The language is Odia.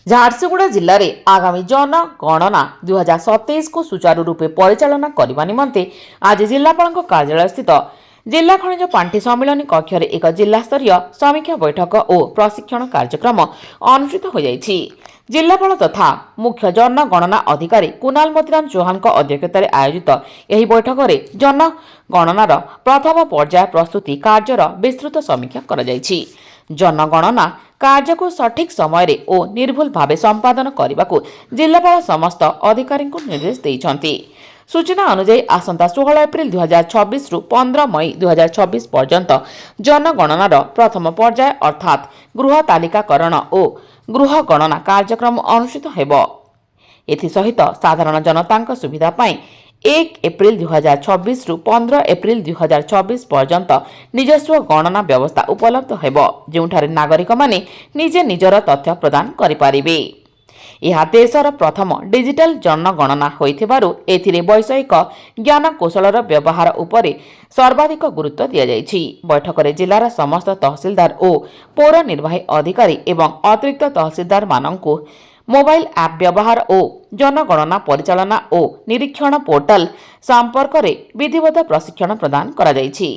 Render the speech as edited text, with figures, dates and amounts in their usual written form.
ଝାରସୁଗୁଡ଼ା ଜିଲ୍ଲାରେ ଆଗାମୀ ଜନଗଣନା 2027 କୁ ସୁଚାରୁ ରୂପେ ପରିଚାଳନା କରିବା ନିମନ୍ତେ ଆଜି ଜିଲ୍ଲାପାଳଙ୍କ କାର୍ଯ୍ୟାଳୟସ୍ଥିତ ଜିଲ୍ଲା ଖଣିଜ ପାଣ୍ଠି ସମ୍ମିଳନୀ କକ୍ଷରେ ଏକ ଜିଲ୍ଲାସ୍ତରୀୟ ସମୀକ୍ଷା ବୈଠକ ଓ ପ୍ରଶିକ୍ଷଣ କାର୍ଯ୍ୟକ୍ରମ ଅନୁଷ୍ଠିତ ହୋଇଯାଇଛି। ଜିଲ୍ଲାପାଳ ତଥା ମୁଖ୍ୟ ଜନଗଣନା ଅଧିକାରୀ କୁନାଲ ମୋତିରାମ ଚୌହାନଙ୍କ ଅଧ୍ୟକ୍ଷତାରେ ଆୟୋଜିତ ଏହି ବୈଠକରେ ଜନଗଣନାର ପ୍ରଥମ ପର୍ଯ୍ୟାୟ ପ୍ରସ୍ତୁତି କାର୍ଯ୍ୟର ବିସ୍ତୃତ ସମୀକ୍ଷା କରାଯାଇଛି। ଜନଗଣନା କାର୍ଯ୍ୟକୁ ସଠିକ ସମୟରେ ଓ ନିର୍ଭୁଲ ଭାବେ ସମ୍ପାଦନ କରିବାକୁ ଜିଲ୍ଲାପାଳ ସମସ୍ତ ଅଧିକାରୀଙ୍କୁ ନିର୍ଦ୍ଦେଶ ଦେଇଛନ୍ତି। ସୂଚନା ଅନୁଯାୟୀ ଆସନ୍ତା 16 ଏପ୍ରିଲ 2026 ରୁ 15 ମଇ 2026 ପର୍ଯ୍ୟନ୍ତ ଜନଗଣନାର ପ୍ରଥମ ପର୍ଯ୍ୟାୟ ଅର୍ଥାତ୍ ଗୃହ ତାଲିକାକରଣ ଓ ଗୃହ ଗଣନା କାର୍ଯ୍ୟକ୍ରମ ଅନୁଷ୍ଠିତ ହେବ। ଏଥିସହିତ ସାଧାରଣ ଜନତାଙ୍କ ସୁବିଧା ପାଇଁ 1 ଏପ୍ରିଲ 2026 ରୁ 15 ଏପ୍ରିଲ 2026 ପର୍ଯ୍ୟନ୍ତ ନିଜସ୍ୱ ଗଣନା ବ୍ୟବସ୍ଥା ଉପଲବ୍ଧ ହେବ, ଯେଉଁଠାରେ ନାଗରିକମାନେ ନିଜେ ନିଜର ତଥ୍ୟ ପ୍ରଦାନ କରିପାରିବେ। ଏହା ଦେଶର ପ୍ରଥମ ଡିଜିଟାଲ ଜନଗଣନା ହୋଇଥିବାରୁ ଏଥିରେ ବୈଷୟିକ ଜ୍ଞାନକୌଶଳର ବ୍ୟବହାର ଉପରେ ସର୍ବାଧିକ ଗୁରୁତ୍ୱ ଦିଆଯାଇଛି। ବୈଠକରେ ଜିଲ୍ଲାର ସମସ୍ତ ତହସିଲଦାର ଓ ପୌର ନିର୍ବାହୀ ଅଧିକାରୀ ଏବଂ ଅତିରିକ୍ତ ତହସିଲଦାରମାନଙ୍କୁ ମୋବାଇଲ ଆପ୍ ବ୍ୟବହାର ଓ ଜନଗଣନା ପରିଚାଳନା ଓ ନିରୀକ୍ଷଣ ପୋର୍ଟାଲ ସମ୍ପର୍କରେ ବିଧିବଦ୍ଧ ପ୍ରଶିକ୍ଷଣ ପ୍ରଦାନ କରାଯାଇଛି।